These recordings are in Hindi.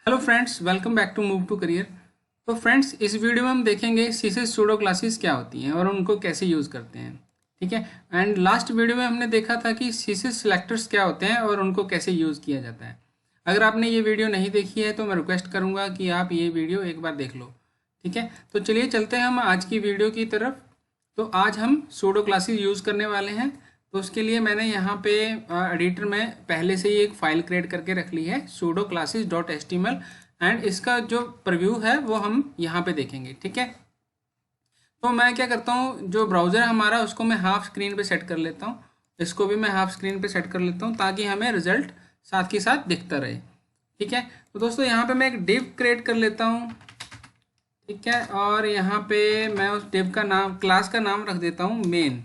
Hello friends, welcome back to move to career. तो फ्रेंड्स, इस वीडियो में हम देखेंगे सीसेस सूडो क्लासेस क्या होती हैं और उनको कैसे यूज़ करते हैं। ठीक है। एंड लास्ट वीडियो में हमने देखा था कि सीसेस सिलेक्टर्स क्या होते हैं और उनको कैसे यूज़ किया जाता है। अगर आपने ये वीडियो नहीं देखी है तो मैं रिक्वेस्ट करूँगा कि आप ये वीडियो एक बार देख लो। ठीक है। तो चलिए चलते हैं हम आज की वीडियो की तरफ। तो आज हम सूडो क्लासेस यूज़ करने वाले हैं। तो उसके लिए मैंने यहाँ पे एडिटर में पहले से ही एक फ़ाइल क्रिएट करके रख ली है pseudo classes dot HTML. And इसका जो प्रीव्यू है वो हम यहाँ पे देखेंगे। ठीक है। तो मैं क्या करता हूँ, जो ब्राउज़र है हमारा उसको मैं हाफ स्क्रीन पे सेट कर लेता हूँ। इसको भी मैं हाफ स्क्रीन पे सेट कर लेता हूँ ताकि हमें रिजल्ट साथ के साथ दिखता रहे। ठीक है। तो दोस्तों यहाँ पे मैं एक डिव क्रिएट कर लेता हूँ। ठीक है। और यहाँ पे मैं उस डिव का नाम, क्लास का नाम रख देता हूँ मेन।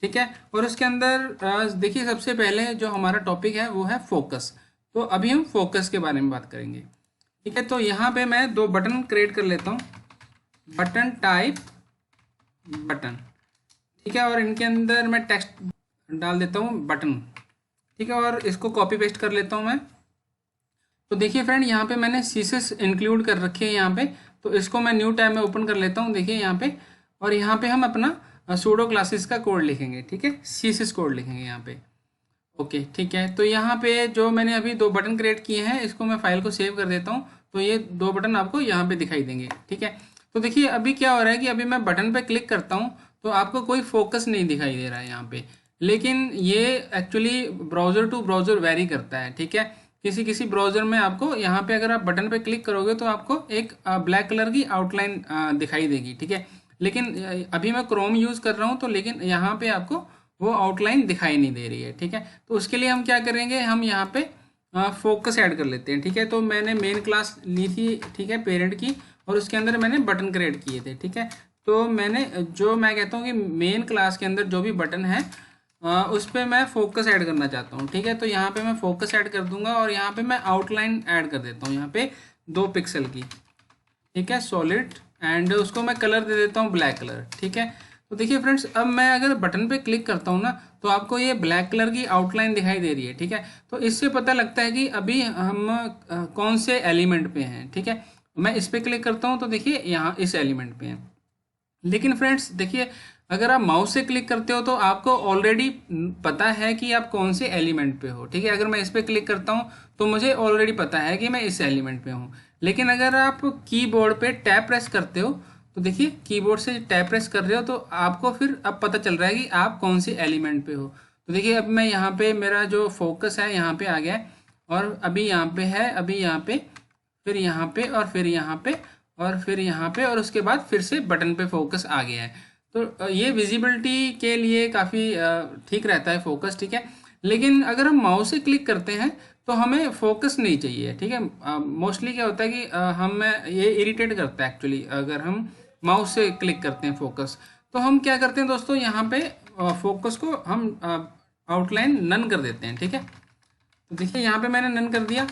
ठीक है। और उसके अंदर देखिए, सबसे पहले जो हमारा टॉपिक है वो है फोकस। तो अभी हम फोकस के बारे में बात करेंगे। ठीक है। तो यहाँ पे मैं दो बटन क्रिएट कर लेता हूँ, बटन टाइप बटन। ठीक है। और इनके अंदर मैं टेक्स्ट डाल देता हूँ बटन। ठीक है। और इसको कॉपी पेस्ट कर लेता हूँ मैं। तो देखिए फ्रेंड, यहाँ पे मैंने सीसेस इंक्लूड कर रखी है यहाँ पे। तो इसको मैं न्यू टैब में ओपन कर लेता हूँ, देखिए यहाँ पे। और यहाँ पे हम अपना सूडो क्लासेस का कोड लिखेंगे। ठीक है। सीसेस कोड लिखेंगे यहाँ पे। ओके, ठीक है। तो यहाँ पे जो मैंने अभी दो बटन क्रिएट किए हैं, इसको मैं फाइल को सेव कर देता हूँ। तो ये दो बटन आपको यहाँ पे दिखाई देंगे। ठीक है। तो देखिए अभी क्या हो रहा है कि अभी मैं बटन पे क्लिक करता हूँ तो आपको कोई फोकस नहीं दिखाई दे रहा है यहाँ पे। लेकिन ये actually browser to browser vary करता है। ठीक है। किसी किसी ब्राउज़र में आपको यहाँ पे अगर आप बटन पे क्लिक करोगे तो आपको एक ब्लैक कलर की आउटलाइन दिखाई देगी। ठीक है। लेकिन अभी मैं क्रोम यूज़ कर रहा हूँ तो लेकिन यहाँ पे आपको वो आउटलाइन दिखाई नहीं दे रही है। ठीक है। तो उसके लिए हम क्या करेंगे, हम यहाँ पे फोकस ऐड कर लेते हैं। ठीक है। तो मैंने मेन क्लास ली थी, ठीक है, पेरेंट की, और उसके अंदर मैंने बटन क्रिएट किए थे। ठीक है। तो मैंने जो मैं कहता हूँ कि मेन क्लास के अंदर जो भी बटन है उस पर मैं फोकस ऐड करना चाहता हूँ। ठीक है। तो यहाँ पे मैं फोकस ऐड कर दूंगा और यहाँ पे मैं आउटलाइन ऐड कर देता हूँ यहाँ पे 2 पिक्सल की। ठीक है, सॉलिड। एंड उसको मैं कलर दे देता हूँ ब्लैक कलर। ठीक है। तो देखिए फ्रेंड्स, अब मैं अगर बटन पे क्लिक करता हूँ ना तो आपको ये ब्लैक कलर की आउटलाइन दिखाई दे रही है। ठीक है। तो इससे पता लगता है कि अभी हम कौन से एलिमेंट पे हैं। ठीक है। मैं इस पे क्लिक करता हूँ तो देखिए यहाँ इस एलिमेंट पे हैं। लेकिन फ्रेंड्स देखिए, अगर आप माउस से क्लिक करते हो तो आपको ऑलरेडी पता है कि आप कौन से एलिमेंट पे हो। ठीक है। अगर मैं इस पे क्लिक करता हूँ तो मुझे ऑलरेडी पता है कि मैं इस एलिमेंट पे हूँ। लेकिन अगर आप कीबोर्ड पे टैब प्रेस करते हो तो देखिए, कीबोर्ड से टैब प्रेस कर रहे हो तो आपको फिर अब पता चल रहा है कि आप कौन से एलिमेंट पे हो। तो देखिए, अब मैं यहाँ पे, मेरा जो फोकस है यहाँ पे आ गया है, और अभी यहाँ पे है, अभी यहाँ पे, फिर यहाँ पे, और फिर यहाँ पे, और फिर यहाँ पे, और उसके बाद फिर से बटन पे फोकस आ गया है। तो ये विजिबिलिटी के लिए काफ़ी ठीक रहता है फोकस। ठीक है। लेकिन अगर हम माउस से क्लिक करते हैं तो हमें फोकस नहीं चाहिए। ठीक है। मोस्टली क्या होता है कि हमें ये इरिटेट करता है एक्चुअली, अगर हम माउस से क्लिक करते हैं फोकस। तो हम क्या करते हैं दोस्तों, यहाँ पे फोकस को हम आउटलाइन नन कर देते हैं। ठीक है। तो देखिए यहाँ पे मैंने नन कर दिया।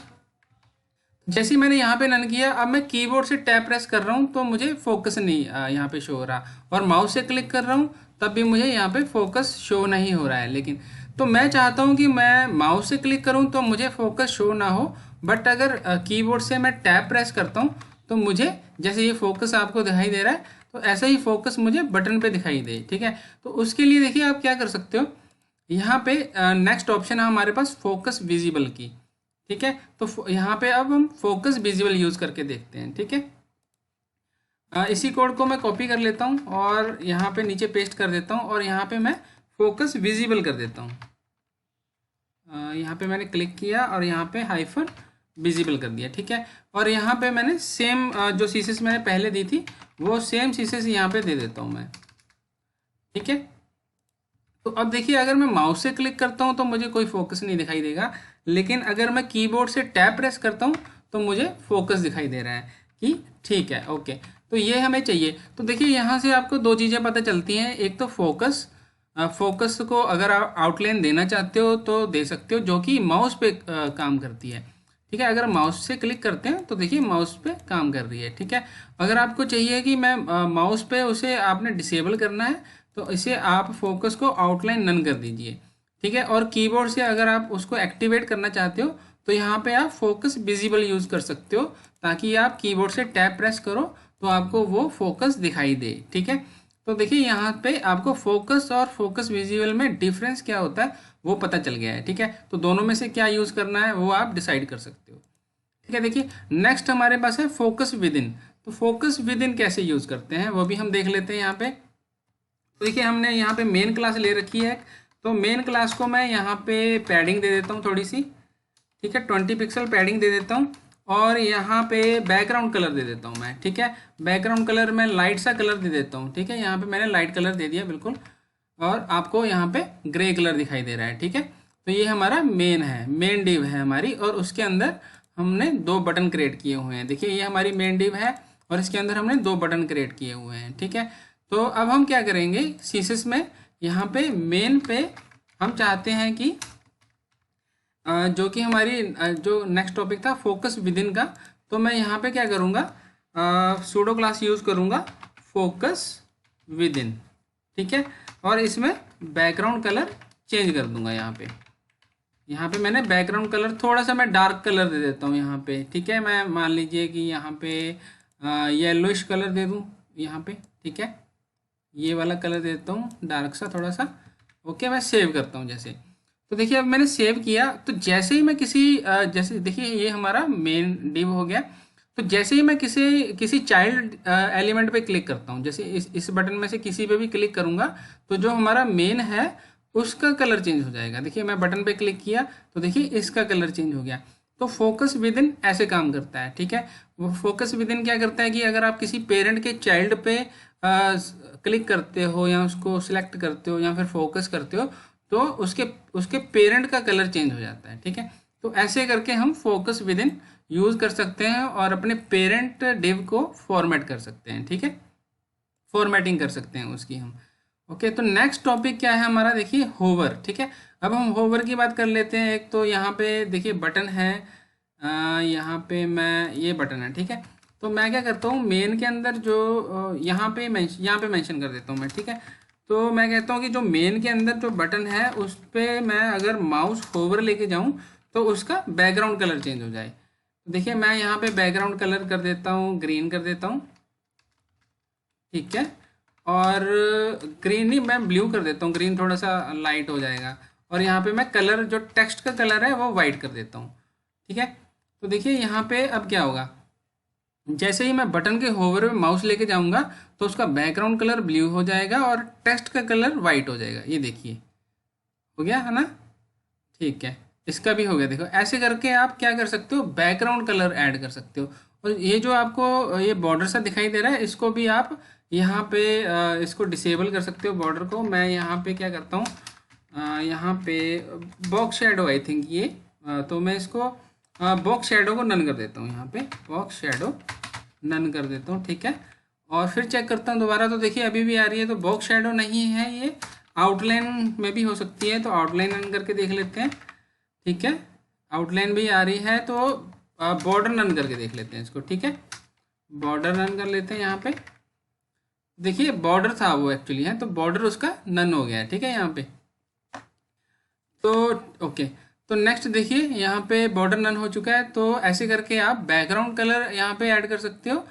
जैसे ही मैंने यहाँ पे नन किया, अब मैं कीबोर्ड से टैप प्रेस कर रहा हूँ तो मुझे फोकस नहीं यहाँ पे शो हो रहा, और माउस से क्लिक कर रहा हूँ तब भी मुझे यहाँ पे फोकस शो नहीं हो रहा है। लेकिन तो मैं चाहता हूँ कि मैं माउस से क्लिक करूँ तो मुझे फोकस शो ना हो, बट अगर कीबोर्ड से मैं टैप प्रेस करता हूँ तो मुझे, जैसे ये फोकस आपको दिखाई दे रहा है, तो ऐसा ही फोकस मुझे बटन पे दिखाई दे। ठीक है। तो उसके लिए देखिए आप क्या कर सकते हो, यहाँ पे नेक्स्ट ऑप्शन है हमारे पास फोकस विजिबल की। ठीक है। तो यहाँ पे अब हम फोकस विजुअल यूज़ करके देखते हैं। ठीक है। इसी कोड को मैं कॉपी कर लेता हूँ और यहाँ पे नीचे पेस्ट कर देता हूँ, और यहाँ पे मैं फोकस विजिबल कर देता हूँ। यहाँ पे मैंने क्लिक किया और यहाँ पे हाइफन विजिबल कर दिया। ठीक है। और यहाँ पे मैंने सेम जो सीसेस मैंने पहले दी थी वो सेम सीसेस यहाँ पे दे देता हूँ मैं। ठीक है। तो अब देखिए, अगर मैं माउस से क्लिक करता हूँ तो मुझे कोई फोकस नहीं दिखाई देगा, लेकिन अगर मैं कीबोर्ड से टैब प्रेस करता हूँ तो मुझे फोकस दिखाई दे रहा है कि ठीक है, ओके। तो ये हमें चाहिए। तो देखिए, यहाँ से आपको दो चीज़ें पता चलती हैं। एक तो फोकस, फोकस को अगर आप आउटलाइन देना चाहते हो तो दे सकते हो, जो कि माउस पे काम करती है। ठीक है। अगर माउस से क्लिक करते हैं तो देखिए माउस पे काम कर रही है। ठीक है। अगर आपको चाहिए कि मैं माउस पे उसे आपने डिसेबल करना है तो इसे आप फोकस को आउटलाइन नन कर दीजिए। ठीक है। और कीबोर्ड से अगर आप उसको एक्टिवेट करना चाहते हो तो यहाँ पे आप फोकस विजिबल यूज़ कर सकते हो, ताकि आप कीबोर्ड से टैब प्रेस करो तो आपको वो फोकस दिखाई दे। ठीक है, तो देखिए यहाँ पे आपको फोकस और फोकस विजिबल में डिफरेंस क्या होता है वो पता चल गया है। ठीक है, तो दोनों में से क्या यूज़ करना है वो आप डिसाइड कर सकते हो। ठीक है, देखिए नेक्स्ट हमारे पास है फोकस विद इन। तो फोकस विद इन कैसे यूज़ करते हैं वो भी हम देख लेते हैं यहाँ पे। तो देखिए हमने यहाँ पे मेन क्लास ले रखी है, तो मेन क्लास को मैं यहाँ पे पैडिंग दे देता हूँ थोड़ी सी। ठीक है, 20 पिक्सल पैडिंग दे देता हूँ, और यहाँ पे बैकग्राउंड कलर दे देता हूँ मैं। ठीक है, बैकग्राउंड कलर मैं लाइट सा कलर दे देता हूँ। ठीक है, यहाँ पे मैंने लाइट कलर दे दिया बिल्कुल, और आपको यहाँ पे ग्रे कलर दिखाई दे रहा है। ठीक है, तो ये हमारा मेन है, मेन डिव है हमारी, और उसके अंदर हमने 2 बटन क्रिएट किए हुए हैं। देखिए ये हमारी मेन डिव है और इसके अंदर हमने 2 बटन क्रिएट किए हुए हैं। ठीक है, तो अब हम क्या करेंगे सीसेस में, यहाँ पे मेन पे हम चाहते हैं कि जो कि हमारी जो नेक्स्ट टॉपिक था फोकस विद इन का, तो मैं यहाँ पे क्या करूँगा, सूडो क्लास यूज़ करूँगा फोकस विद इन। ठीक है, और इसमें बैकग्राउंड कलर चेंज कर दूंगा। यहाँ पे मैंने बैकग्राउंड कलर थोड़ा सा मैं डार्क कलर दे देता हूँ यहाँ पे। ठीक है, मैं मान लीजिए कि यहाँ पे येलोइश कलर दे दूँ यहाँ पे। ठीक है, ये वाला कलर दे देता हूँ डार्क सा थोड़ा सा। ओके, मैं सेव करता हूँ जैसे। तो देखिए अब मैंने सेव किया, तो जैसे ही मैं जैसे देखिए ये हमारा मेन डिव हो गया। तो जैसे ही मैं किसी चाइल्ड एलिमेंट पे क्लिक करता हूँ, जैसे इस बटन में से किसी पे भी क्लिक करूँगा, तो जो हमारा मेन है उसका कलर चेंज हो जाएगा। देखिए मैं बटन पे क्लिक किया तो देखिए इसका कलर चेंज हो गया। तो फोकस विद इन ऐसे काम करता है। ठीक है, वो फोकस विद इन क्या करता है कि अगर आप किसी पेरेंट के चाइल्ड पे क्लिक करते हो या उसको सिलेक्ट करते हो या फिर फोकस करते हो, तो उसके पेरेंट का कलर चेंज हो जाता है। ठीक है, तो ऐसे करके हम फोकस विद इन यूज़ कर सकते हैं और अपने पेरेंट डिव को फॉर्मेट कर सकते हैं। ठीक है, फॉर्मेटिंग कर सकते हैं उसकी हम। ओके, तो नेक्स्ट टॉपिक क्या है हमारा, देखिए होवर। ठीक है, अब हम होवर की बात कर लेते हैं। एक तो यहाँ पे देखिए बटन है, यहाँ पे मैं ये बटन है। ठीक है, तो मैं क्या करता हूँ मेन के अंदर जो यहाँ पे मेंशन कर देता हूँ मैं। ठीक है, तो मैं कहता हूँ कि जो मेन के अंदर जो बटन है उस पर मैं अगर माउस होवर लेके जाऊँ तो उसका बैकग्राउंड कलर चेंज हो जाए। देखिए मैं यहाँ पे बैकग्राउंड कलर कर देता हूँ, ग्रीन कर देता हूँ। ठीक है, और ग्रीन नहीं, मैं ब्लू कर देता हूँ, ग्रीन थोड़ा सा लाइट हो जाएगा। और यहाँ पे मैं कलर जो टेक्स्ट का कलर है वो वाइट कर देता हूँ। ठीक है, तो देखिए यहाँ पे अब क्या होगा, जैसे ही मैं बटन के होवर पे माउस लेके जाऊँगा तो उसका बैकग्राउंड कलर ब्लू हो जाएगा और टेक्स्ट का कलर वाइट हो जाएगा। ये देखिए हो गया है ना। ठीक है, इसका भी हो गया। देखो ऐसे करके आप क्या कर सकते हो, बैकग्राउंड कलर ऐड कर सकते हो। और ये जो आपको ये बॉर्डर सा दिखाई दे रहा है, इसको भी आप यहाँ पे इसको डिसेबल कर सकते हो बॉर्डर को। मैं यहाँ पे क्या करता हूँ, यहाँ पे बॉक्स शेडो आई थिंक ये, तो मैं इसको बॉक्स शेडो को नन कर देता हूँ। यहाँ पे बॉक्स शेडो नन कर देता हूँ। ठीक है, और फिर चेक करता हूँ दोबारा, तो देखिए अभी भी आ रही है। तो बॉक्स शेडो नहीं है, ये आउटलाइन में भी हो सकती है, तो आउटलाइन नन करके देख लेते हैं। ठीक है, आउटलाइन भी आ रही है, तो बॉर्डर नन करके देख लेते हैं इसको। ठीक है, बॉर्डर नन कर लेते हैं। यहाँ पे देखिए बॉर्डर था वो एक्चुअली है, तो बॉर्डर उसका नन हो गया है। ठीक है, यहाँ पे तो ओके। तो नेक्स्ट देखिए यहाँ पे बॉर्डर नन हो चुका है। तो ऐसे करके आप बैकग्राउंड कलर यहाँ पे ऐड कर सकते हो,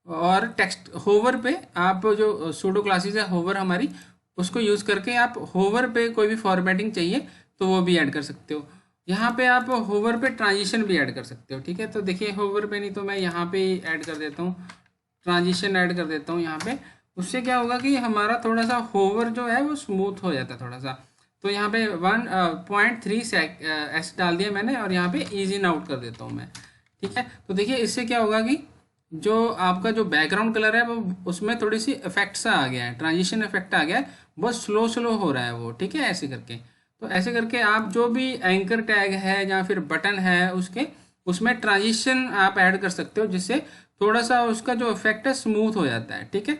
और टेक्स्ट होवर पे आप जो सूडो क्लासेस है होवर हमारी, उसको यूज़ करके आप होवर पे कोई भी फॉर्मेटिंग चाहिए तो वो भी ऐड कर सकते हो। यहाँ पे आप होवर पे ट्रांजिशन भी ऐड कर सकते हो। ठीक है, तो देखिए होवर पे नहीं तो मैं यहाँ पे ऐड कर देता हूँ, ट्रांजिशन ऐड कर देता हूँ यहाँ पे। उससे क्या होगा कि हमारा थोड़ा सा होवर जो है वो स्मूथ हो जाता है थोड़ा सा। तो यहाँ पे 1.3 एस डाल दिया मैंने, और यहाँ पे ईज इन आउट कर देता हूँ मैं। ठीक है, तो देखिए इससे क्या होगा कि जो आपका जो बैकग्राउंड कलर है वो उसमें थोड़ी सी इफेक्ट सा आ गया है, ट्रांजिशन इफेक्ट आ गया है, बहुत स्लो हो रहा है वो। ठीक है, ऐसे करके, तो ऐसे करके आप जो भी एंकर टैग है या फिर बटन है उसमें ट्रांजिशन आप ऐड कर सकते हो, जिससे थोड़ा सा उसका जो इफेक्ट है स्मूथ हो जाता है। ठीक है,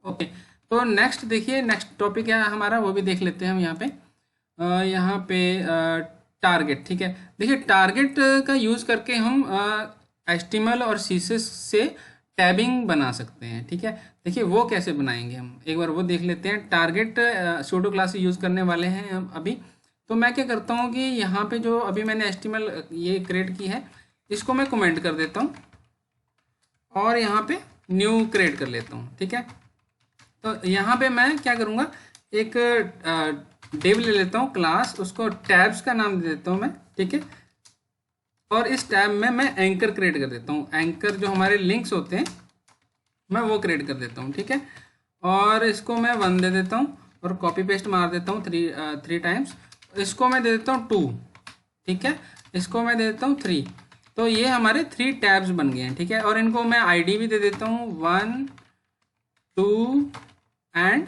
ओके। तो नेक्स्ट देखिए, नेक्स्ट टॉपिक है हमारा, वो भी देख लेते हैं हम यहाँ पे। यहाँ पे टारगेट। ठीक है, देखिए टारगेट का यूज़ करके हम HTML और CSS से टैबिंग बना सकते हैं। ठीक है, देखिए वो कैसे बनाएंगे हम एक बार वो देख लेते हैं। टारगेट सूडो क्लास यूज़ करने वाले हैं हम अभी। तो मैं क्या करता हूँ कि यहाँ पे जो अभी मैंने HTML ये क्रिएट की है इसको मैं कमेंट कर देता हूँ और यहाँ पे न्यू क्रिएट कर लेता हूँ। ठीक है, तो यहाँ पे मैं क्या करूँगा, एक डिव ले लेता हूँ क्लास, उसको टैब्स का नाम दे देता हूँ मैं। ठीक है, और इस टैब में मैं एंकर क्रिएट कर देता हूँ। एंकर जो हमारे लिंक्स होते हैं मैं वो क्रिएट कर देता हूँ। ठीक है, और इसको मैं 1 दे देता हूँ और कॉपी पेस्ट मार देता हूँ 3 टाइम्स। इसको मैं दे देता हूँ 2। ठीक है, इसको मैं दे देता हूँ 3। तो ये हमारे 3 टैब्स बन गए हैं। ठीक है, और इनको मैं ID भी दे देता हूँ 1 2 एंड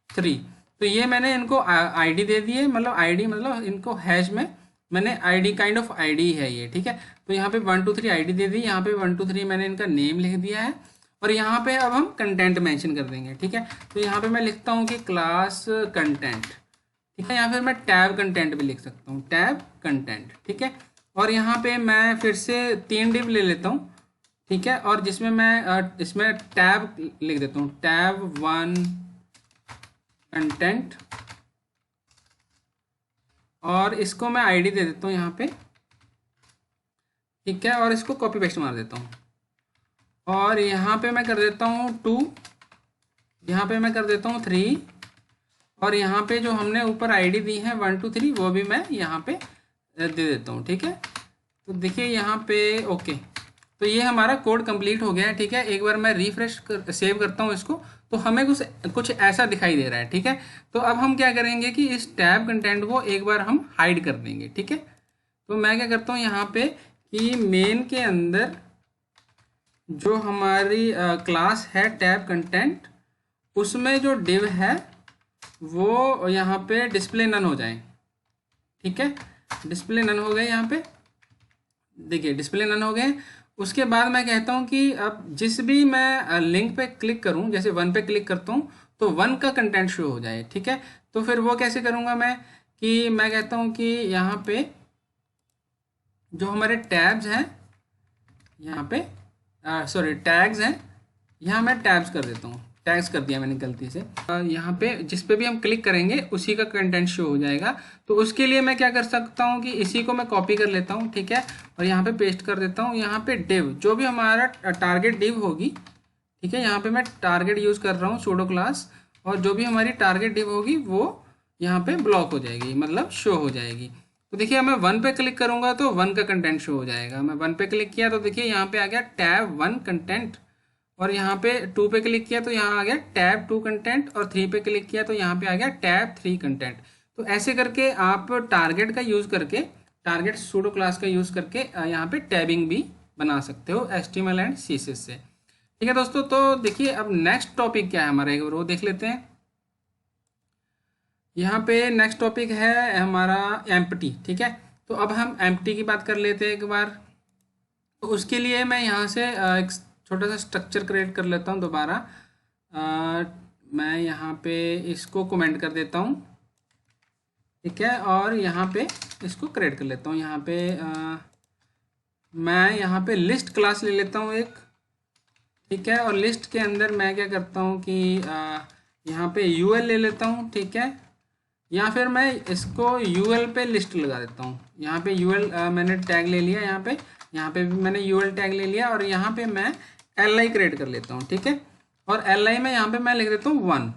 3। तो ये मैंने इनको ID दे दिए, मतलब ID मतलब इनको हैश में मैंने ID काइंड ऑफ ID है ये। ठीक है, तो यहाँ पे 1 2 3 ID दे दी, यहाँ पे 1 2 3 मैंने इनका नेम लिख दिया है और यहाँ पे अब हम कंटेंट मेंशन कर देंगे। ठीक है, तो यहाँ पे मैं लिखता हूँ कि क्लास कंटेंट। ठीक है, या फिर मैं टैब कंटेंट भी लिख सकता हूँ, टैब कंटेंट। ठीक है, और यहाँ पे मैं फिर से 3 डिव ले लेता हूँ। ठीक है, और जिसमें मैं इसमें टैब लिख देता हूँ, टैब 1 कंटेंट, और इसको मैं ID दे देता हूँ यहाँ पे। ठीक है, और इसको कॉपी पेस्ट मार देता हूँ और यहाँ पे मैं कर देता हूँ 2, यहाँ पे मैं कर देता हूँ 3, और यहाँ पे जो हमने ऊपर ID दी है 1 2 3 वो भी मैं यहाँ पे दे देता हूँ। ठीक है, तो देखिए यहाँ पे ओके, तो ये हमारा कोड कंप्लीट हो गया है। ठीक है, एक बार मैं सेव करता हूँ इसको, तो हमें कुछ ऐसा दिखाई दे रहा है। ठीक है, तो अब हम क्या करेंगे कि इस टैब कंटेंट को एक बार हम हाइड कर देंगे। ठीक है, तो मैं क्या करता हूँ यहाँ पे कि मेन के अंदर जो हमारी क्लास है टैब कंटेंट, उसमें जो डिव है वो यहाँ पे डिस्प्ले नन हो जाए। ठीक है, डिस्प्ले नन हो गए, यहाँ पे देखिए डिस्प्ले नन हो गए। उसके बाद मैं कहता हूँ कि अब जिस भी मैं लिंक पे क्लिक करूँ, जैसे 1 पे क्लिक करता हूँ तो 1 का कंटेंट शो हो जाए। ठीक है, तो फिर वो कैसे करूँगा मैं, कि मैं कहता हूँ कि यहाँ पे जो हमारे टैब्स हैं, यहाँ पे सॉरी टैग्स हैं, यहाँ मैं टैब्स कर देता हूँ, टैग्स कर दिया मैंने गलती से। यहाँ पे जिस पे भी हम क्लिक करेंगे उसी का कंटेंट शो हो जाएगा। तो उसके लिए मैं क्या कर सकता हूँ कि इसी को मैं कॉपी कर लेता हूँ। ठीक है, और यहाँ पे पेस्ट कर देता हूँ। यहाँ पे डिव, जो भी हमारा टारगेट डिव होगी, ठीक है, यहाँ पे मैं टारगेट यूज़ कर रहा हूँ सूडो क्लास, और जो भी हमारी टारगेट डिव होगी वो यहाँ पे ब्लॉक हो जाएगी, मतलब शो हो जाएगी। तो देखिए मैं 1 पे क्लिक करूँगा तो 1 का कंटेंट शो हो जाएगा। मैं 1 पे क्लिक किया तो देखिए यहाँ पे आ गया टैब 1 कंटेंट, और यहाँ पे 2 पे क्लिक किया तो यहाँ आ गया टैब 2 कंटेंट, और 3 पे क्लिक किया तो यहाँ पे आ गया टैब 3 कंटेंट। तो ऐसे करके आप टारगेट का यूज़ करके, टारगेट सूडो क्लास का यूज़ करके यहाँ पे टैबिंग भी बना सकते हो HTML एंड CSS से। ठीक है दोस्तों, तो देखिए अब नेक्स्ट टॉपिक क्या है हमारा, एक बार वो देख लेते हैं। यहाँ पे नेक्स्ट टॉपिक है हमारा एम्प्टी। ठीक है, तो अब हम एम्प्टी की बात कर लेते हैं एक बार। तो उसके लिए मैं यहाँ से एक छोटा सा स्ट्रक्चर क्रिएट कर लेता हूँ दोबारा। मैं यहाँ पे इसको कमेंट कर देता हूँ। ठीक है, और यहाँ पे इसको क्रिएट कर लेता हूँ। यहाँ पे मैं यहाँ पे लिस्ट क्लास ले लेता हूँ एक। ठीक है, और लिस्ट के अंदर मैं क्या करता हूँ कि यहाँ पे UL ले लेता हूँ। ठीक है, या फिर मैं इसको UL पे लिस्ट लगा देता हूँ। यहाँ पे UL मैंने टैग ले लिया, यहाँ पे भी मैंने UL टैग ले लिया, और यहाँ पे मैं LI क्रिएट कर लेता हूँ। ठीक है, और LI में यहाँ पे मैं लिख देता हूँ 1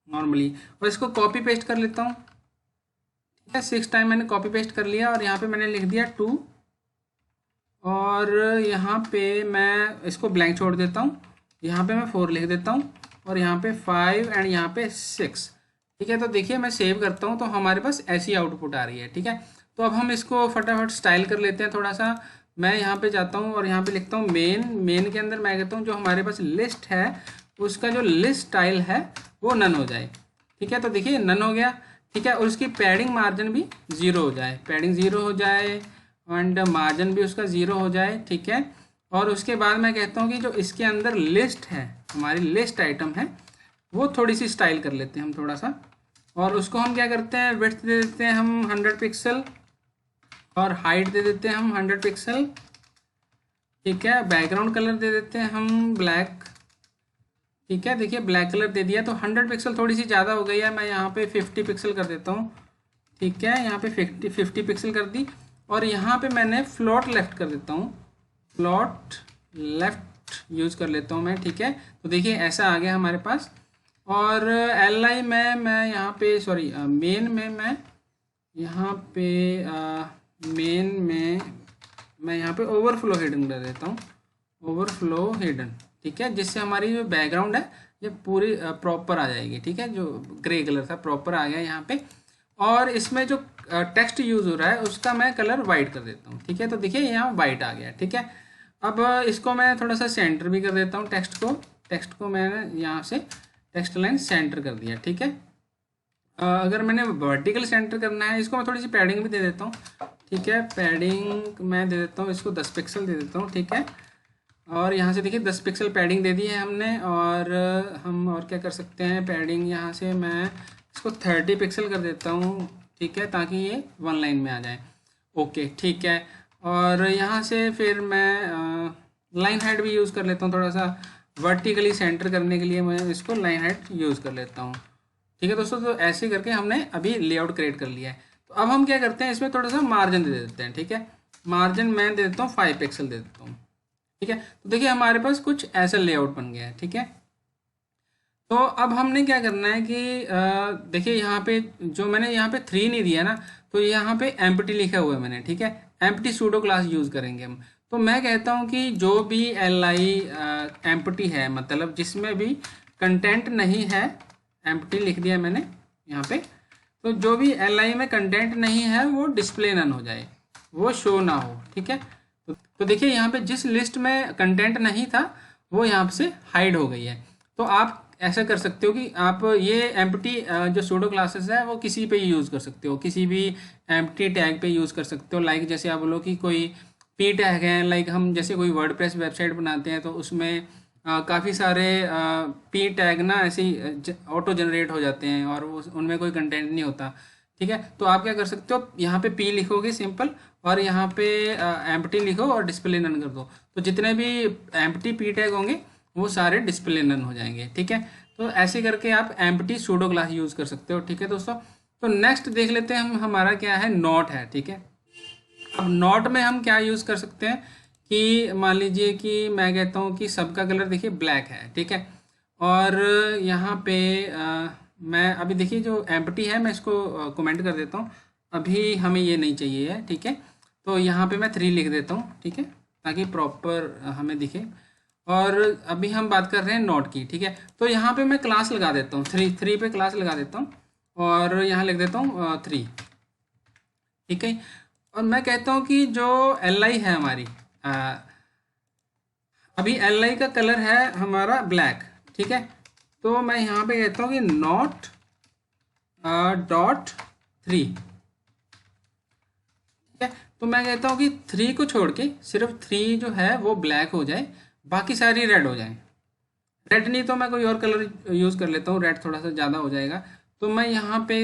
नॉर्मली, और इसको कॉपी पेस्ट कर लेता हूँ। ठीक है, 6 टाइम मैंने कॉपी पेस्ट कर लिया, और यहाँ पे मैंने लिख दिया 2, और यहाँ पे मैं इसको ब्लैंक छोड़ देता हूँ। यहाँ पे मैं 4 लिख देता हूँ, और यहाँ पे 5 एंड यहाँ पे 6। ठीक है, तो देखिए मैं सेव करता हूँ तो हमारे पास ऐसी आउटपुट आ रही है। ठीक है, तो अब हम इसको फटाफट स्टाइल कर लेते हैं थोड़ा सा। मैं यहाँ पे जाता हूँ और यहाँ पे लिखता हूँ मेन के अंदर मैं कहता हूँ जो हमारे पास लिस्ट है उसका जो लिस्ट स्टाइल है वो नन हो जाए। ठीक है, तो देखिए नन हो गया। ठीक है, और उसकी पैडिंग मार्जिन भी 0 हो जाए, पैडिंग 0 हो जाए एंड मार्जिन भी उसका 0 हो जाए। ठीक है, और उसके बाद मैं कहता हूँ कि जो इसके अंदर लिस्ट है, हमारी लिस्ट आइटम है, वो थोड़ी सी स्टाइल कर लेते हैं हम थोड़ा सा, और उसको हम क्या करते हैं, विड्थ दे देते हैं हम 100 पिक्सल, और हाइट दे देते हैं हम 100 पिक्सल। ठीक है, बैकग्राउंड कलर दे देते हैं हम ब्लैक। ठीक है, देखिए ब्लैक कलर दे दिया, तो 100 पिक्सल थोड़ी सी ज़्यादा हो गई है, मैं यहाँ पे 50 पिक्सल कर देता हूँ। ठीक है, यहाँ पे 50 पिक्सल कर दी, और यहाँ पे मैंने फ्लोट लेफ्ट कर देता हूँ, फ्लोट लेफ्ट यूज़ कर लेता हूँ मैं। ठीक है, तो देखिए ऐसा आ गया हमारे पास। और LI में मैं यहाँ पे सॉरी मेन में मैं यहाँ पे मेन में मैं यहाँ पे ओवरफ्लो हिडन कर देता हूँ, ओवरफ्लो हिडन। ठीक है, जिससे हमारी जो बैकग्राउंड है ये पूरी प्रॉपर आ जाएगी। ठीक है, जो ग्रे कलर था प्रॉपर आ गया यहाँ पे। और इसमें जो टेक्स्ट यूज़ हो रहा है उसका मैं कलर वाइट कर देता हूँ। ठीक है, तो देखिए यहाँ वाइट आ गया। ठीक है, अब इसको मैं थोड़ा सा सेंटर भी कर देता हूँ टेक्स्ट को मैंने यहाँ से टेक्स्ट लाइन सेंटर कर दिया। ठीक है, अगर मैंने वर्टिकल सेंटर करना है इसको मैं थोड़ी सी पैडिंग भी दे देता हूँ। ठीक है, पैडिंग मैं दे देता हूँ, इसको 10 पिक्सल दे देता हूँ। ठीक है, और यहाँ से देखिए 10 पिक्सल पैडिंग दे दी है हमने। और हम और क्या कर सकते हैं, पैडिंग यहाँ से मैं इसको 30 पिक्सल कर देता हूँ। ठीक है, ताकि ये वन लाइन में आ जाए। ओके, ठीक है, और यहाँ से फिर मैं लाइन हाइट भी यूज़ कर लेता हूँ, थोड़ा सा वर्टिकली सेंटर करने के लिए मैं इसको लाइन हाइट यूज़ कर लेता हूँ। ठीक है दोस्तों, तो ऐसे करके हमने अभी लेआउट क्रिएट कर लिया है। तो अब हम क्या करते हैं, इसमें थोड़ा सा मार्जिन दे देते हैं। ठीक है, मार्जिन मैं दे देता हूँ 5 पिक्सल दे देता हूँ। ठीक है, तो देखिए हमारे पास कुछ ऐसा लेआउट बन गया है। ठीक है, तो अब हमने क्या करना है कि देखिए यहाँ पे जो मैंने यहाँ पे 3 नहीं दिया ना, तो यहाँ पे एम्प्टी लिखा हुआ है मैंने। ठीक है, एम्प्टी सूडो क्लास यूज़ करेंगे हम। तो मैं कहता हूँ कि जो भी LI एम्प्टी है, मतलब जिसमें भी कंटेंट नहीं है, एम्प्टी लिख दिया मैंने यहाँ पे, तो जो भी LI में कंटेंट नहीं है वो डिस्प्ले नन हो जाए, वो शो ना हो। ठीक है, तो देखिए यहाँ पे जिस लिस्ट में कंटेंट नहीं था वो यहाँ से हाइड हो गई है। तो आप ऐसा कर सकते हो कि आप ये एम्प्टी जो सूडो क्लासेस है वो किसी पे यूज़ कर सकते हो, किसी भी एम्प्टी टैग पे यूज़ कर सकते हो। लाइक जैसे आप बोलो कि कोई पी टैग है, लाइक हम जैसे कोई वर्डप्रेस वेबसाइट बनाते हैं तो उसमें काफ़ी सारे पी टैग ना ऐसे ही ऑटो जनरेट हो जाते हैं और उनमें कोई कंटेंट नहीं होता। ठीक है, तो आप क्या कर सकते हो, यहाँ पे पी लिखोगे सिंपल, और यहाँ पे एम्प्टी लिखो और डिस्प्ले नन कर दो, तो जितने भी एम्प्टी पी टैग होंगे वो सारे डिस्प्ले नन हो जाएंगे। ठीक है, तो ऐसे करके आप एम्प्टी सूडो क्लास यूज़ कर सकते हो। ठीक है दोस्तों, तो नेक्स्ट देख लेते हैं हम, हमारा क्या है, नॉट है। ठीक है, अब नॉट में हम क्या यूज़ कर सकते हैं कि मान लीजिए कि मैं कहता हूँ कि सबका कलर देखिए ब्लैक है। ठीक है, और यहाँ पे मैं अभी देखिए जो एम्प्टी है मैं इसको कमेंट कर देता हूँ, अभी हमें ये नहीं चाहिए है। ठीक है, तो यहाँ पे मैं 3 लिख देता हूँ। ठीक है, ताकि प्रॉपर हमें दिखे। और अभी हम बात कर रहे हैं नॉट की। ठीक है, तो यहाँ पे मैं क्लास लगा देता हूँ, 3 पे क्लास लगा देता हूँ, और यहाँ लिख देता हूँ 3। ठीक है, और मैं कहता हूँ कि जो LI है हमारी, अभी LI का कलर है हमारा ब्लैक। ठीक है, तो मैं यहाँ पे कहता हूँ कि नॉट डॉट 3। ठीक है, तो मैं कहता हूँ कि 3 को छोड़ के सिर्फ 3 जो है वो ब्लैक हो जाए, बाकी सारी रेड हो जाए। रेड नहीं तो मैं कोई और कलर यूज़ कर लेता हूँ, रेड थोड़ा सा ज़्यादा हो जाएगा। तो मैं यहाँ पे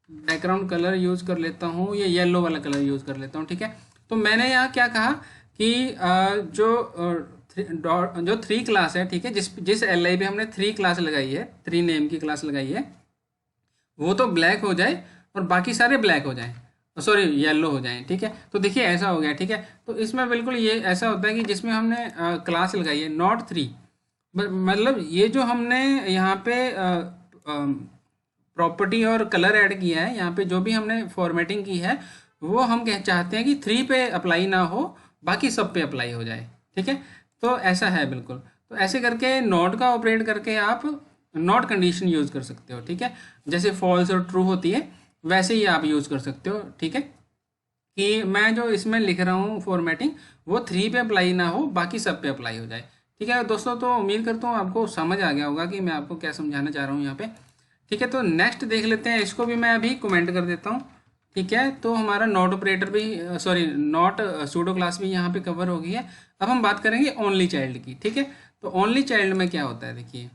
बैकग्राउंड कलर यूज़ कर लेता हूँ, ये येलो वाला कलर यूज़ कर लेता हूँ। ठीक है, तो मैंने यहाँ क्या कहा कि जो 3 क्लास है, ठीक है, जिस LI पे हमने 3 क्लास लगाई है, 3 नेम की क्लास लगाई है, वो तो ब्लैक हो जाए और बाकी सारे ब्लैक हो जाएं, सॉरी येलो हो जाएं। ठीक है, तो देखिए ऐसा हो गया। ठीक है, तो इसमें बिल्कुल ये ऐसा होता है कि जिसमें हमने क्लास लगाई है नॉट 3, मतलब ये जो हमने यहाँ पे प्रॉपर्टी और कलर ऐड किया है, यहाँ पे जो भी हमने फॉर्मेटिंग की है वो हम चाहते हैं कि 3 पे अप्लाई ना हो, बाकी सब पे अप्लाई हो जाए। ठीक है, तो ऐसा है बिल्कुल। तो ऐसे करके नॉट का ऑपरेट करके आप नॉट कंडीशन यूज़ कर सकते हो। ठीक है, जैसे फॉल्स और ट्रू होती है वैसे ही आप यूज़ कर सकते हो। ठीक है, कि मैं जो इसमें लिख रहा हूँ फॉर्मेटिंग वो 3 पे अप्लाई ना हो, बाकी सब पे अप्लाई हो जाए। ठीक है दोस्तों, तो उम्मीद करता हूँ आपको समझ आ गया होगा कि मैं आपको क्या समझाना चाह रहा हूँ यहाँ पे। ठीक है, तो नेक्स्ट देख लेते हैं, इसको भी मैं अभी कमेंट कर देता हूँ। ठीक है, तो हमारा नॉट ऑपरेटर भी सॉरी नॉट सूडो क्लास भी यहाँ पे कवर हो गई है। अब हम बात करेंगे ओनली चाइल्ड की। ठीक है, तो ओनली चाइल्ड में क्या होता है, देखिए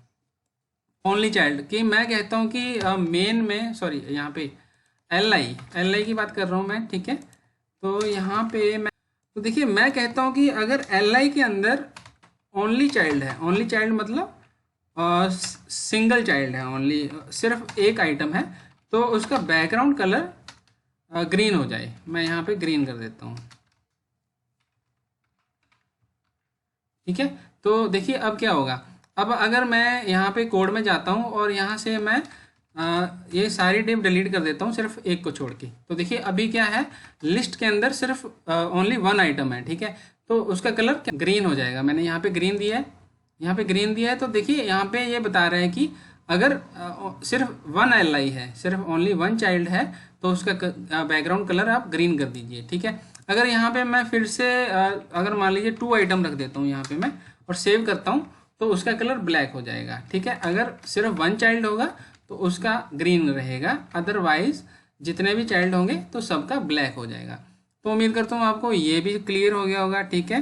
ओनली चाइल्ड की मैं कहता हूँ कि मेन में सॉरी यहाँ पे LI की बात कर रहा हूँ मैं। ठीक है, तो यहाँ पे मैं तो देखिए मैं कहता हूँ कि अगर LI के अंदर ओनली चाइल्ड है, ओनली चाइल्ड मतलब सिंगल चाइल्ड है, ओनली सिर्फ एक आइटम है, तो उसका बैकग्राउंड कलर ग्रीन हो जाए। मैं यहाँ पे ग्रीन कर देता हूँ, ठीक है। तो देखिए अब क्या होगा, अब अगर मैं यहाँ पे कोड में जाता हूँ और यहाँ से मैं ये सारी डिव डिलीट कर देता हूँ सिर्फ एक को छोड़ के, तो देखिए अभी क्या है, लिस्ट के अंदर सिर्फ ओनली वन आइटम है, ठीक है। तो उसका कलर ग्रीन हो जाएगा। मैंने यहाँ पे ग्रीन दिया है, यहाँ पे ग्रीन दिया है, तो देखिए यहाँ पे ये बता रहा है कि अगर सिर्फ वन एल है, सिर्फ ओनली वन चाइल्ड है, तो उसका बैकग्राउंड कलर आप ग्रीन कर दीजिए, ठीक है। अगर यहाँ पे मैं फिर से अगर मान लीजिए 2 आइटम रख देता हूँ यहाँ पे मैं और सेव करता हूँ, तो उसका कलर ब्लैक हो जाएगा, ठीक है। अगर सिर्फ वन चाइल्ड होगा तो उसका ग्रीन रहेगा, अदरवाइज जितने भी चाइल्ड होंगे तो सबका ब्लैक हो जाएगा। तो उम्मीद करता हूँ आपको ये भी क्लियर हो गया होगा, ठीक है,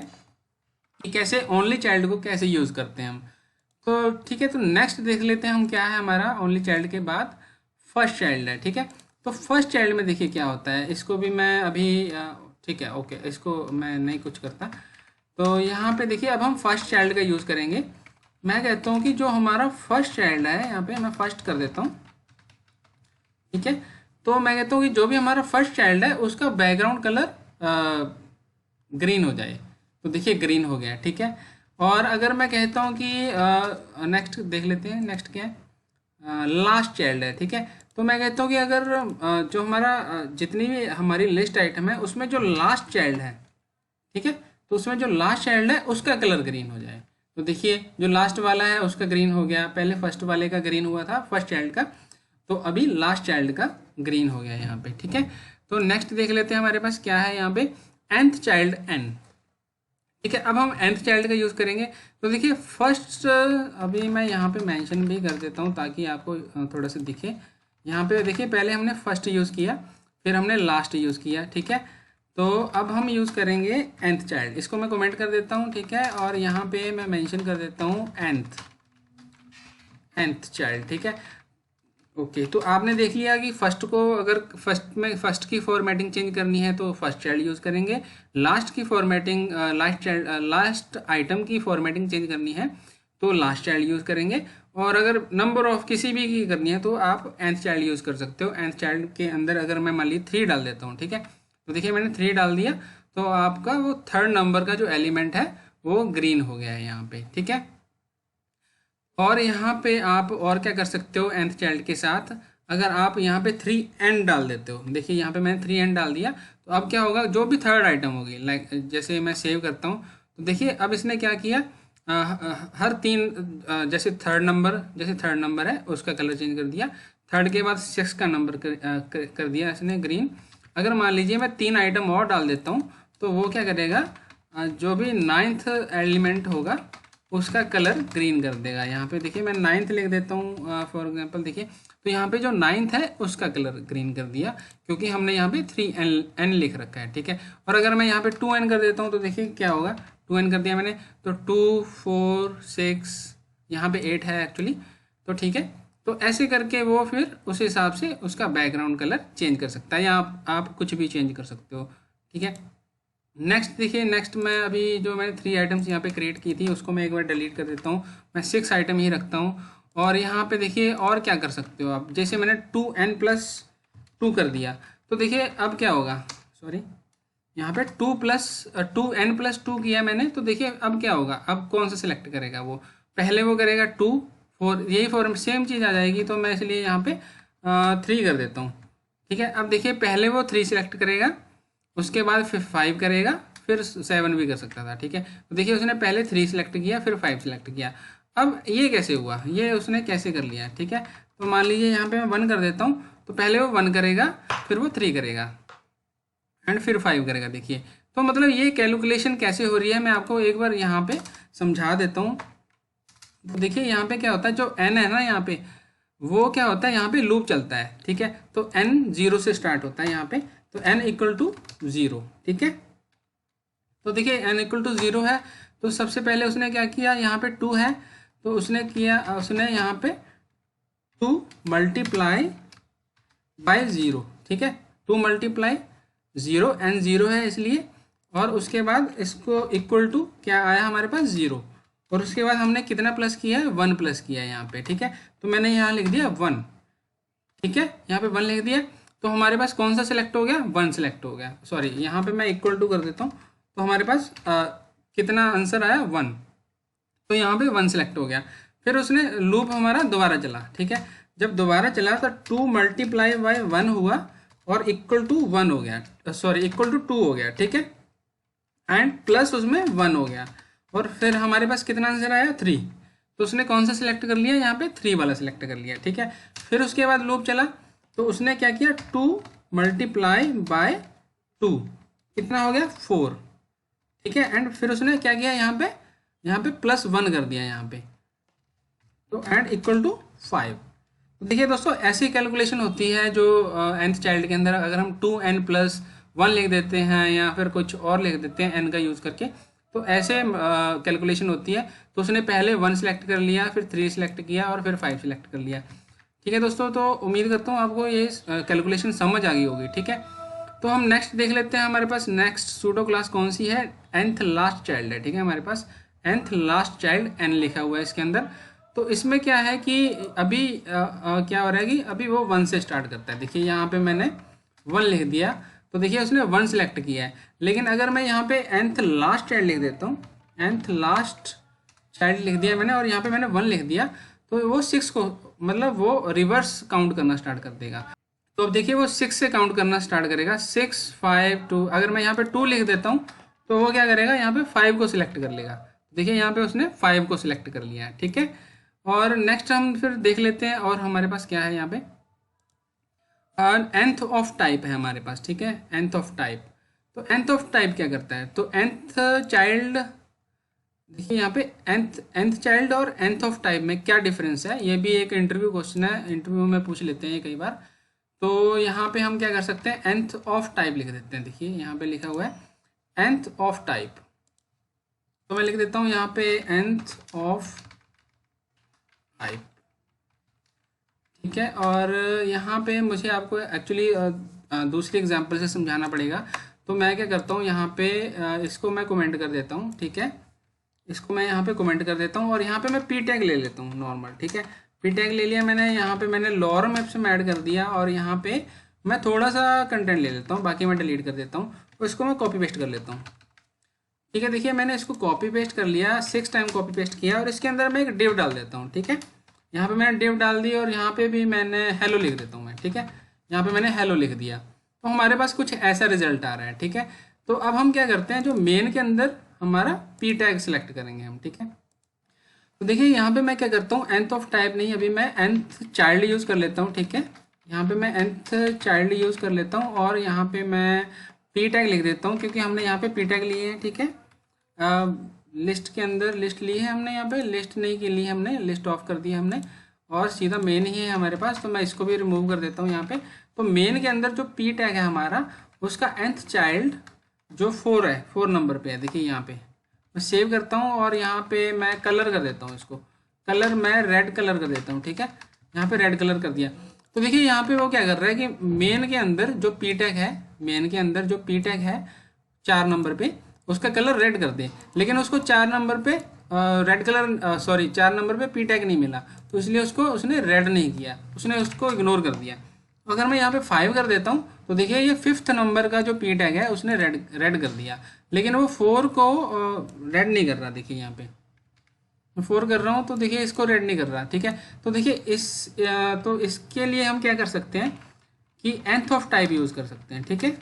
कि कैसे ओनली चाइल्ड को कैसे यूज़ करते हैं हम। तो ठीक है, तो नेक्स्ट देख लेते हैं हम क्या है हमारा ओनली चाइल्ड के बाद फर्स्ट चाइल्ड है, ठीक है। तो फर्स्ट चाइल्ड में देखिए क्या होता है, इसको भी मैं अभी ठीक है, ओके, इसको मैं नहीं कुछ करता। तो यहाँ पे देखिए अब हम फर्स्ट चाइल्ड का यूज़ करेंगे। मैं कहता हूँ कि जो हमारा फर्स्ट चाइल्ड है, यहाँ पे मैं फर्स्ट कर देता हूँ, ठीक है। तो मैं कहता हूँ कि जो भी हमारा फर्स्ट चाइल्ड है उसका बैकग्राउंड कलर ग्रीन हो जाए। तो देखिए ग्रीन हो गया, ठीक है। और अगर मैं कहता हूँ कि नेक्स्ट देख लेते हैं, नेक्स्ट क्या है, लास्ट चाइल्ड है, ठीक है। तो मैं कहता हूँ कि अगर जो हमारा जितनी भी हमारी लिस्ट आइटम है उसमें जो लास्ट चाइल्ड है, ठीक है, तो उसमें जो लास्ट चाइल्ड है उसका कलर ग्रीन हो जाए। तो देखिए जो लास्ट वाला है उसका ग्रीन हो गया, पहले फर्स्ट वाले का ग्रीन हुआ था फर्स्ट चाइल्ड का, तो अभी लास्ट चाइल्ड का ग्रीन हो गया यहाँ पे, ठीक है। तो नेक्स्ट देख लेते हैं हमारे पास क्या है यहाँ पे, nth चाइल्ड n, ठीक है। अब हम nth चाइल्ड का यूज़ करेंगे। तो देखिए फर्स्ट, अभी मैं यहाँ पे मेंशन भी कर देता हूँ ताकि आपको थोड़ा सा दिखे। यहाँ पे देखिए पहले हमने फर्स्ट यूज़ किया, फिर हमने लास्ट यूज़ किया, ठीक है। तो अब हम यूज़ करेंगे nth चाइल्ड, इसको मैं कमेंट कर देता हूँ, ठीक है। और यहाँ पे मैं मेंशन कर देता हूँ nth चाइल्ड, ठीक है। ओके, तो आपने देख लिया कि फर्स्ट को अगर फर्स्ट की फॉर्मेटिंग चेंज करनी है तो फर्स्ट चाइल्ड यूज़ करेंगे, लास्ट की फॉर्मेटिंग लास्ट आइटम की फॉर्मेटिंग चेंज करनी है तो लास्ट चाइल्ड यूज़ करेंगे, और अगर नंबर ऑफ किसी भी की करनी है तो आप nth चाइल्ड यूज़ कर सकते हो। nth चाइल्ड के अंदर अगर मैं मान ली 3 डाल देता हूँ, ठीक है, तो देखिए मैंने 3 डाल दिया, तो आपका वो थर्ड नंबर का जो एलिमेंट है वो ग्रीन हो गया है यहाँ पे, ठीक है। और यहाँ पे आप और क्या कर सकते हो nth चाइल्ड के साथ, अगर आप यहाँ पे 3n डाल देते हो, देखिए यहाँ पे मैंने 3n डाल दिया, तो अब क्या होगा, जो भी थर्ड आइटम होगी, लाइक जैसे मैं सेव करता हूँ, तो देखिए अब इसने क्या किया, हर 3 जैसे थर्ड नंबर है उसका कलर चेंज कर दिया, थर्ड के बाद 6 का नंबर कर दिया इसने ग्रीन। अगर मान लीजिए मैं 3 आइटम और डाल देता हूँ तो वो क्या करेगा, जो भी 9th एलिमेंट होगा उसका कलर ग्रीन कर देगा। यहाँ पे देखिए मैं 9th लिख देता हूँ फॉर एग्जांपल, देखिए तो यहाँ पे जो 9th है उसका कलर ग्रीन कर दिया, क्योंकि हमने यहाँ पे 3n लिख रखा है, ठीक है। और अगर मैं यहाँ पे 2n कर देता हूँ तो देखिए क्या होगा, 2n कर दिया मैंने, तो 2 4 6 यहाँ पे 8 है एक्चुअली, तो ठीक है। तो ऐसे करके वो फिर उस हिसाब से उसका बैकग्राउंड कलर चेंज कर सकता है, या आप कुछ भी चेंज कर सकते हो, ठीक है। नेक्स्ट देखिए, नेक्स्ट मैं अभी जो मैंने 3 आइटम्स यहाँ पे क्रिएट की थी उसको मैं एक बार डिलीट कर देता हूँ, मैं 6 आइटम ही रखता हूँ। और यहाँ पे देखिए और क्या कर सकते हो आप, जैसे मैंने 2n+2 कर दिया, तो देखिए अब क्या होगा, सॉरी यहाँ पे 2n+2 किया मैंने, तो देखिए अब क्या होगा, अब कौन सा सिलेक्ट करेगा, वो पहले वो करेगा 2 4, यही फॉर्म सेम चीज़ आ जाएगी, तो मैं इसलिए यहाँ पे 3 कर देता हूँ, ठीक है। अब देखिए पहले वो 3 सिलेक्ट करेगा, उसके बाद फिर 5 करेगा, फिर 7 भी कर सकता था, ठीक है। तो देखिए उसने पहले 3 सिलेक्ट किया फिर 5 सिलेक्ट किया। अब ये कैसे हुआ, ये उसने कैसे कर लिया, ठीक है। तो मान लीजिए यहाँ पे मैं 1 कर देता हूँ, तो पहले वो 1 करेगा, फिर वो 3 करेगा एंड फिर 5 करेगा। देखिए तो मतलब ये कैलकुलेशन कैसे हो रही है मैं आपको एक बार यहाँ पे समझा देता हूँ। तो देखिए यहाँ पे क्या होता है, जो n है ना यहाँ पे, वो क्या होता है, यहाँ पे लूप चलता है, ठीक है। तो n 0 से स्टार्ट होता है यहाँ पे, तो n = 0, ठीक है। तो देखिए n = 0 है, तो सबसे पहले उसने क्या किया, यहाँ पे 2 है तो उसने यहाँ पे 2 × 0, ठीक है, 2 × 0, n 0 है इसलिए, और उसके बाद इसको इक्वल टू क्या आया हमारे पास 0, और उसके बाद हमने कितना प्लस किया है, 1 प्लस किया है यहाँ पे, ठीक है। तो मैंने यहाँ लिख दिया 1, ठीक है, यहाँ पे 1 लिख दिया, तो हमारे पास कौन सा सिलेक्ट हो गया, 1 सिलेक्ट हो गया। सॉरी, यहाँ पे मैं इक्वल टू कर देता हूँ, तो हमारे पास कितना आंसर आया, 1। तो यहाँ पे 1 सिलेक्ट हो गया। फिर उसने लूप हमारा दोबारा चला, ठीक है। जब दोबारा चला तो 2 मल्टीप्लाई बाई 1 हुआ और इक्वल टू 1 हो गया, सॉरी इक्वल टू 2 हो गया, ठीक है। एंड प्लस उसमें 1 हो गया, और फिर हमारे पास कितना आंसर आया, 3। तो उसने कौन सा सिलेक्ट कर लिया, यहाँ पे 3 वाला सिलेक्ट कर लिया, ठीक है। फिर उसके बाद लूप चला, तो उसने क्या किया, 2 मल्टीप्लाई बाय 2 कितना हो गया, 4, ठीक है। एंड फिर उसने क्या किया, यहाँ पे प्लस 1 कर दिया यहाँ पे, तो एंड इक्वल टू 5। तो देखिए दोस्तों, ऐसी कैलकुलेशन होती है जो nth चाइल्ड के अंदर अगर हम 2n प्लस 1 लिख देते हैं या फिर कुछ और लिख देते हैं n का यूज़ करके, तो ऐसे कैलकुलेशन होती है। तो उसने पहले 1 सेलेक्ट कर लिया, फिर 3 सेलेक्ट किया और फिर 5 सेलेक्ट कर लिया, ठीक है दोस्तों। तो उम्मीद करता हूँ आपको ये कैलकुलेशन समझ आ गई होगी, ठीक है। तो हम नेक्स्ट देख लेते हैं, हमारे पास नेक्स्ट सूडो क्लास कौन सी है, nth लास्ट चाइल्ड है, ठीक है। हमारे पास nth लास्ट चाइल्ड n लिखा हुआ है इसके अंदर। तो इसमें क्या है कि अभी क्या हो रहा है कि अभी वो 1 से स्टार्ट करता है। देखिए यहाँ पे मैंने 1 लिख दिया, तो देखिए उसने 1 सेलेक्ट किया है। लेकिन अगर मैं यहाँ पे nth लास्ट चाइल्ड लिख देता हूँ, nth लास्ट चाइल्ड लिख दिया मैंने और यहाँ पे मैंने 1 लिख दिया, तो वो 6 को मतलब वो रिवर्स काउंट करना स्टार्ट कर देगा। तो अब देखिए वो 6 से काउंट करना स्टार्ट करेगा, 6 5 2। अगर मैं यहाँ पे 2 लिख देता हूँ तो वो क्या करेगा, यहाँ पे 5 को सिलेक्ट कर लेगा। देखिए यहाँ पे उसने 5 को सिलेक्ट कर लिया है, ठीक है। और नेक्स्ट हम फिर देख लेते हैं, और हमारे पास क्या है यहाँ पे, nth ऑफ टाइप है हमारे पास, ठीक है, nth ऑफ टाइप। तो nth ऑफ टाइप क्या करता है, तो nth चाइल्ड, देखिए यहाँ पे nth चाइल्ड और nth ऑफ टाइप में क्या डिफरेंस है, ये भी एक इंटरव्यू क्वेश्चन है, इंटरव्यू में पूछ लेते हैं कई बार। तो यहाँ पे हम क्या कर सकते हैं, nth ऑफ टाइप लिख देते हैं। देखिए यहाँ पे लिखा हुआ है nth ऑफ टाइप, तो मैं लिख देता हूँ यहाँ पे nth ऑफ टाइप, ठीक है। और यहाँ पे मुझे आपको एक्चुअली दूसरी एग्जांपल से समझाना पड़ेगा। तो मैं क्या करता हूँ, यहाँ पे इसको मैं कमेंट कर देता हूँ, ठीक है। इसको मैं यहाँ पे कमेंट कर देता हूँ और यहाँ पे मैं पी टैग ले लेता हूँ नॉर्मल, ठीक है। पी टैग ले लिया मैंने, यहाँ पे मैंने लॉरम एप्स में ऐड कर दिया और यहाँ पे मैं थोड़ा सा कंटेंट ले लेता हूँ, बाकी मैं डिलीट कर देता हूँ और इसको मैं कॉपी पेस्ट कर लेता हूँ, ठीक है। देखिए मैंने इसको कॉपी पेस्ट कर लिया, 6 टाइम कॉपी पेस्ट किया और इसके अंदर मैं एक डिव डाल देता हूँ, ठीक है। यहाँ पे मैंने डिव डाल दी और यहाँ पे भी मैंने हेलो लिख देता हूँ मैं, ठीक है। यहाँ पे मैंने हेलो लिख दिया, तो हमारे पास कुछ ऐसा रिजल्ट आ रहा है, ठीक है। तो अब हम क्या करते हैं, जो मेन के अंदर हमारा पी टैग सेलेक्ट करेंगे हम, ठीक है। तो देखिए यहाँ पे मैं क्या करता हूँ, nth ऑफ टाइप नहीं, अभी मैं nth चाइल्ड यूज़ कर लेता हूँ, ठीक है। यहाँ पे मैं nth चाइल्ड यूज़ कर लेता हूँ और यहाँ पे मैं पी टैग लिख देता हूँ, क्योंकि हमने यहाँ पे पी टैग लिए हैं, ठीक है। लिस्ट के अंदर लिस्ट ली है हमने, यहाँ पे लिस्ट नहीं की ली हमने, लिस्ट ऑफ कर दी हमने और सीधा मेन ही है हमारे पास। तो मैं इसको भी रिमूव कर देता हूँ यहाँ पे। तो मेन के अंदर जो पी टैग है हमारा, उसका nth चाइल्ड जो 4 है, 4 नंबर पे है। देखिए यहाँ पे मैं सेव करता हूँ और यहाँ पे मैं कलर कर देता हूँ, इसको कलर मैं रेड कलर कर देता हूँ, ठीक है। यहाँ पे रेड कलर कर दिया। तो देखिए यहाँ पे वो क्या कर रहा है कि मेन के अंदर जो पी टैग है, मेन के अंदर जो पी टैग है 4 नंबर पे, उसका कलर रेड कर दे, लेकिन उसको 4 नंबर पे रेड कलर, सॉरी 4 नंबर पे पी टैग नहीं मिला, तो इसलिए उसको उसने रेड नहीं किया, उसने उसको इग्नोर कर दिया। अगर मैं यहाँ पे 5 कर देता हूँ तो देखिए ये 5th नंबर का जो पी टैग है उसने रेड कर दिया, लेकिन वो 4 को रेड नहीं कर रहा। देखिए यहाँ पे मैं 4 कर रहा हूँ तो देखिए इसको रेड नहीं कर रहा, ठीक है। तो देखिए तो इसके लिए हम क्या कर सकते हैं कि nth ऑफ टाइप यूज़ कर सकते हैं, ठीक है,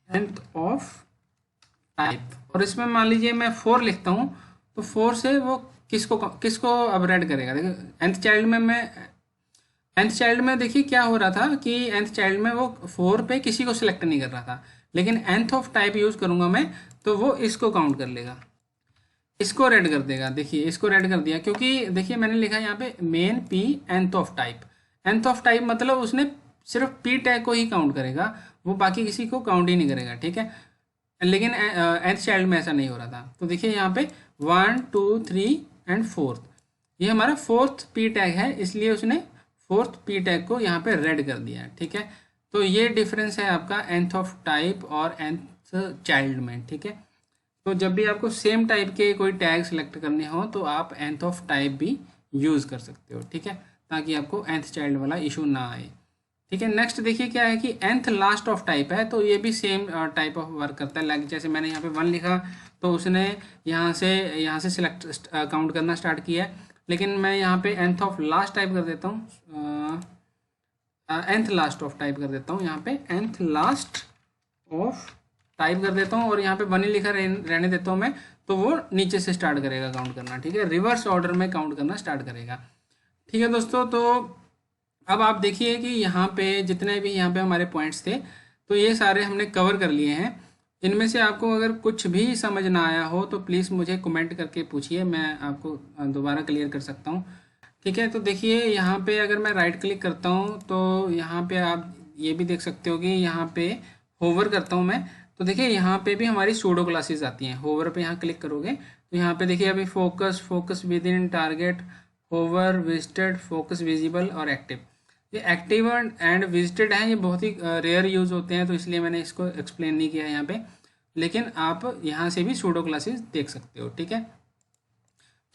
nth ऑफ टाइप। और इसमें मान लीजिए मैं 4 लिखता हूँ, तो 4 से वो किसको अब रेड करेगा। देखिए nth चाइल्ड में nth चाइल्ड में देखिए क्या हो रहा था कि nth चाइल्ड में वो 4 पे किसी को सिलेक्ट नहीं कर रहा था, लेकिन nth ऑफ टाइप यूज़ करूँगा मैं तो वो इसको काउंट कर लेगा, इसको रेड कर देगा। देखिए इसको रेड कर दिया, क्योंकि देखिए मैंने लिखा है यहाँ पे main P nth of type. nth of type मतलब उसने सिर्फ पी टैग को ही काउंट करेगा, वो बाकी किसी को काउंट ही नहीं करेगा, ठीक है। लेकिन nth चाइल्ड में ऐसा नहीं हो रहा था। तो देखिए यहाँ पे 1 2 3 एंड 4th, ये हमारा 4th पी टैग है, इसलिए उसने 4th पी टैग को यहाँ पे रेड कर दिया है, ठीक है। तो ये डिफरेंस है आपका nth ऑफ टाइप और nth चाइल्ड में, ठीक है। तो जब भी आपको सेम टाइप के कोई टैग सेलेक्ट करने हो तो आप nth ऑफ टाइप भी यूज़ कर सकते हो, ठीक है। ताकि आपको nth चाइल्ड वाला इशू ना आए। ठीक है, नेक्स्ट देखिए क्या है कि nth लास्ट ऑफ टाइप है, तो ये भी सेम टाइप ऑफ वर्क करता है। लाइक जैसे मैंने यहाँ पे 1 लिखा तो उसने यहाँ से सिलेक्ट काउंट करना स्टार्ट किया है, लेकिन मैं यहाँ पे nth ऑफ लास्ट टाइप कर देता हूँ, nth लास्ट ऑफ टाइप कर देता हूँ, यहाँ पे nth लास्ट ऑफ टाइप कर देता हूँ और यहाँ पे 1 ही लिखा रहने देता हूँ मैं, तो वो नीचे से स्टार्ट करेगा काउंट करना। ठीक है, रिवर्स ऑर्डर में काउंट करना स्टार्ट करेगा। ठीक है दोस्तों, तो अब आप देखिए कि यहाँ पे जितने भी यहाँ पे हमारे पॉइंट्स थे, तो ये सारे हमने कवर कर लिए हैं। इनमें से आपको अगर कुछ भी समझ ना आया हो तो प्लीज़ मुझे कमेंट करके पूछिए, मैं आपको दोबारा क्लियर कर सकता हूँ। ठीक है, तो देखिए यहाँ पे अगर मैं राइट क्लिक करता हूँ तो यहाँ पे आप ये भी देख सकते हो कि यहाँ पे होवर करता हूँ मैं, तो देखिए यहाँ पे भी हमारी सूडो क्लासेस आती हैं। होवर पे यहाँ क्लिक करोगे तो यहाँ पे देखिए अभी focus within target, hover, visited, focus visible और एक्टिव। ये एक्टिव एंड विजिटेड हैं, ये बहुत ही रेयर यूज़ होते हैं, तो इसलिए मैंने इसको एक्सप्लेन नहीं किया यहाँ पे, लेकिन आप यहाँ से भी सूडो क्लासेस देख सकते हो। ठीक है,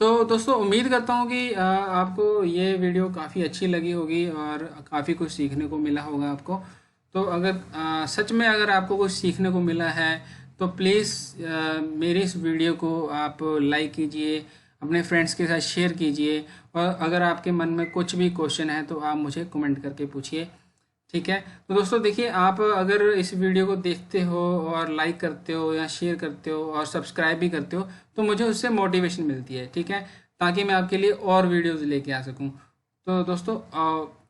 तो दोस्तों उम्मीद करता हूँ कि आपको ये वीडियो काफ़ी अच्छी लगी होगी और काफ़ी कुछ सीखने को मिला होगा आपको। तो अगर सच में अगर आपको कुछ सीखने को मिला है तो प्लीज़ मेरी इस वीडियो को आप लाइक कीजिए, अपने फ्रेंड्स के साथ शेयर कीजिए, और अगर आपके मन में कुछ भी क्वेश्चन है तो आप मुझे कमेंट करके पूछिए। ठीक है, तो दोस्तों देखिए, आप अगर इस वीडियो को देखते हो और लाइक करते हो या शेयर करते हो और सब्सक्राइब भी करते हो तो मुझे उससे मोटिवेशन मिलती है। ठीक है, ताकि मैं आपके लिए और वीडियोज़ लेके आ सकूँ। तो दोस्तों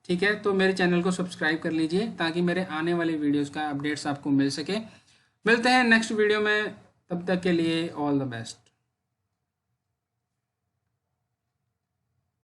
ठीक है, तो मेरे चैनल को सब्सक्राइब कर लीजिए ताकि मेरे आने वाले वीडियोज़ का अपडेट्स आपको मिल सके। मिलते हैं नेक्स्ट वीडियो में, तब तक के लिए ऑल द बेस्ट।